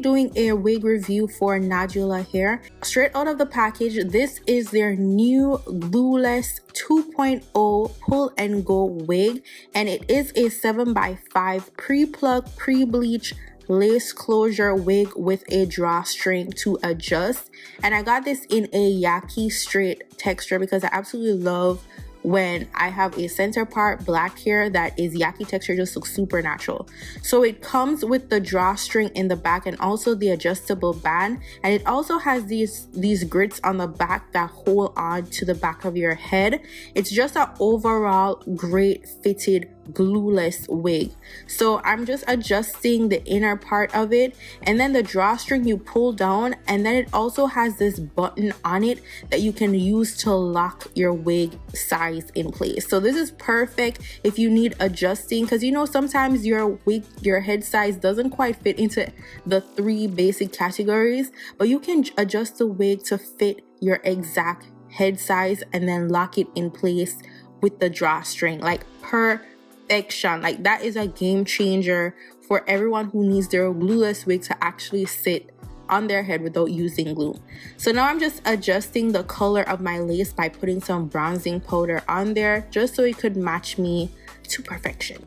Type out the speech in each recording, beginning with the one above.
doing a wig review for Nadula Hair. Straight out of the package, this is their new glueless 2.0 pull and go wig, and it is a 7x5 pre-plucked, pre-bleached lace closure wig with a drawstring to adjust. And I got this in a yaki straight texture because I absolutely love when I have a center part black hair that is yaki texture, just looks super natural. So it comes with the drawstring in the back and also the adjustable band, and it also has these grits on the back that hold on to the back of your head. It's just an overall great fitted glueless wig. So I'm just adjusting the inner part of it, and then the drawstring you pull down, and then it also has this button on it that you can use to lock your wig size in place. So this is perfect if you need adjusting, because you know sometimes your head size doesn't quite fit into the 3 basic categories, but you can adjust the wig to fit your exact head size and then lock it in place with the drawstring. Like perfection. Like that is a game changer for everyone who needs their glueless wig to actually sit on their head without using glue. So now I'm just adjusting the color of my lace by putting some bronzing powder on there just so it could match me to perfection.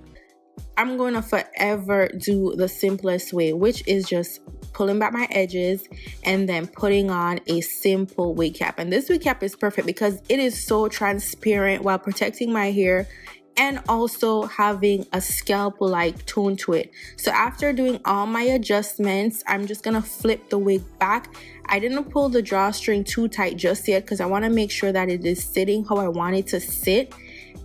I'm going to forever do the simplest way, which is just pulling back my edges and then putting on a simple wig cap. And this wig cap is perfect because it is so transparent while protecting my hair and also having a scalpel-like tone to it. So after doing all my adjustments, I'm just gonna flip the wig back. I didn't pull the drawstring too tight just yet because I want to make sure that it is sitting how I want it to sit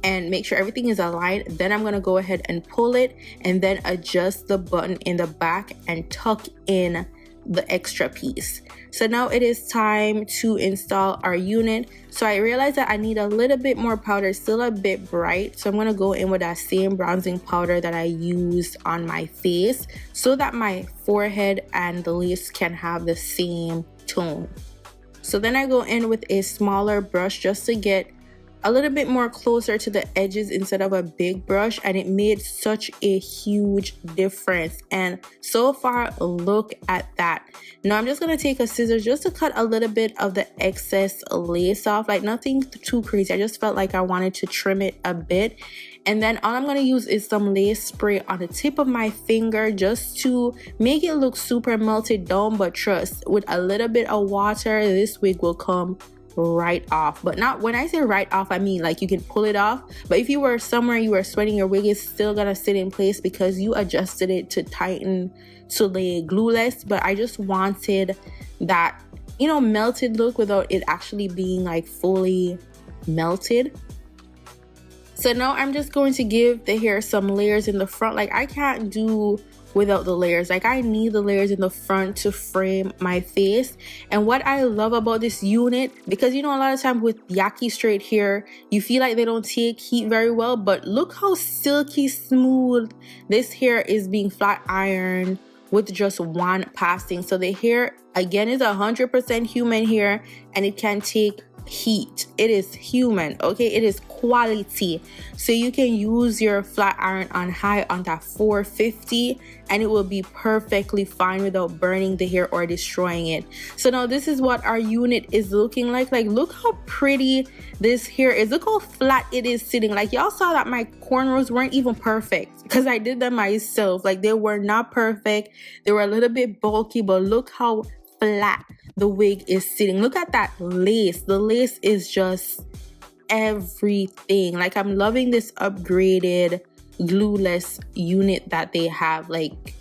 and make sure everything is aligned. Then I'm gonna go ahead and pull it and then adjust the button in the back and tuck in the extra piece. So now it is time to install our unit. So I realized that I need a little bit more powder, still a bit bright. So I'm gonna go in with that same bronzing powder that I used on my face so that my forehead and the lace can have the same tone. So then I go in with a smaller brush just to get a little bit more closer to the edges instead of a big brush, and it made such a huge difference. And so far, look at that. Now I'm just gonna take a scissors just to cut a little bit of the excess lace off, like nothing too crazy. I just felt like I wanted to trim it a bit. And then all I'm gonna use is some lace spray on the tip of my finger just to make it look super melted down. But trust, with a little bit of water, this wig will come right off. But not, when I say right off, I mean like you can pull it off, but if you were somewhere you were sweating, your wig is still gonna sit in place because you adjusted it to tighten to lay glueless. But I just wanted that, you know, melted look without it actually being like fully melted. So now I'm just going to give the hair some layers in the front. Like I can't do without the layers. Like I need the layers in the front to frame my face. And what I love about this unit, because you know a lot of times with yaki straight hair you feel like they don't take heat very well, but look how silky smooth this hair is being flat ironed with just one passing. So the hair again is 100% human hair and it can take heat. It is human, okay? It is quality. So you can use your flat iron on high on that 450 and it will be perfectly fine without burning the hair or destroying it. So now this is what our unit is looking like. Like look how pretty this hair is. Look how flat it is sitting. Like y'all saw that my cornrows weren't even perfect because I did them myself. Like they were not perfect. They were a little bit bulky, but look how flat the wig is sitting. Look at that lace. The lace is just everything. Like I'm loving this upgraded glueless unit that they have. Like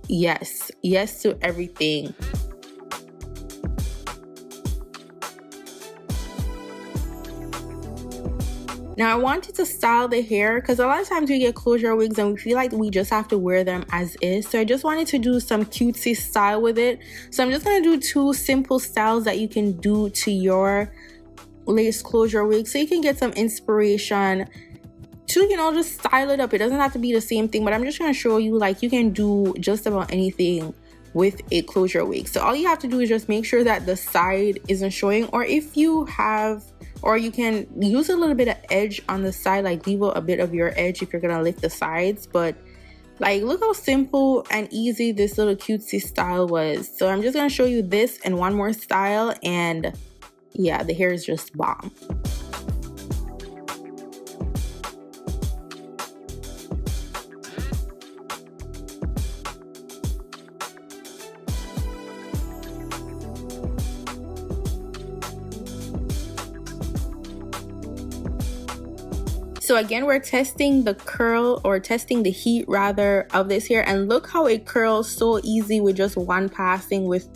yes to everything. Now I wanted to style the hair because a lot of times we get closure wigs and we feel like we just have to wear them as is. So I just wanted to do some cutesy style with it. So I'm just going to do 2 simple styles that you can do to your lace closure wig so you can get some inspiration to, you know, just style it up. It doesn't have to be the same thing, but I'm just going to show you like you can do just about anything with a closure wig. So all you have to do is just make sure that the side isn't showing, or if you have, or you can use a little bit of edge on the side, like leave out a bit of your edge if you're gonna lift the sides, but Like, look how simple and easy this little cutesy style was. So I'm just gonna show you this and one more style, and yeah, the hair is just bomb. So again, we're testing the curl, or testing the heat rather, of this hair, and look how it curls so easy with just one passing with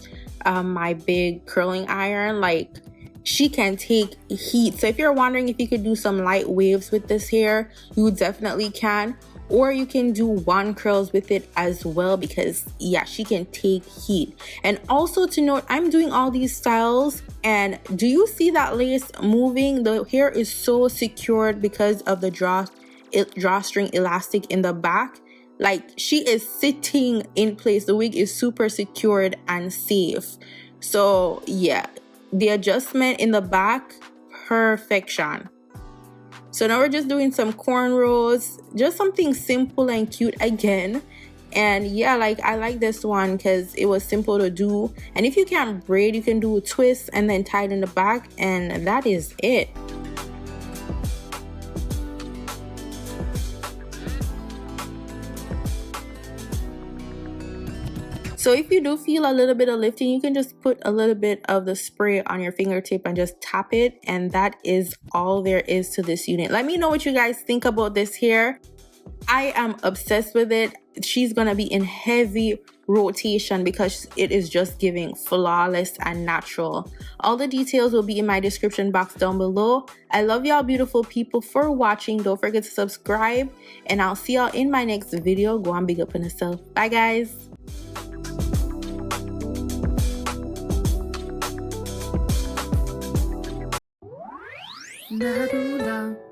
my big curling iron. Like, she can take heat. So if you're wondering if you could do some light waves with this hair, you definitely can. Or you can do one curls with it as well, because yeah, she can take heat. And also to note, I'm doing all these styles, and do you see that lace moving? The hair is so secured because of the drawstring elastic in the back. Like, she is sitting in place. The wig is super secured and safe. So yeah, the adjustment in the back, perfection. So now we're just doing some cornrows, just something simple and cute again. And yeah, like, I like this one because it was simple to do. And if you can't braid, you can do a twist and then tie it in the back, and that is it. So if you do feel a little bit of lifting, you can just put a little bit of the spray on your fingertip and just tap it, and that is all there is to this unit. Let me know what you guys think about this hair. I am obsessed with it. She's gonna be in heavy rotation because it is just giving flawless and natural. All the details will be in my description box down below. I love y'all beautiful people for watching. Don't forget to subscribe, and I'll see y'all in my next video. Go on, big up on yourself. Bye guys. Nadula.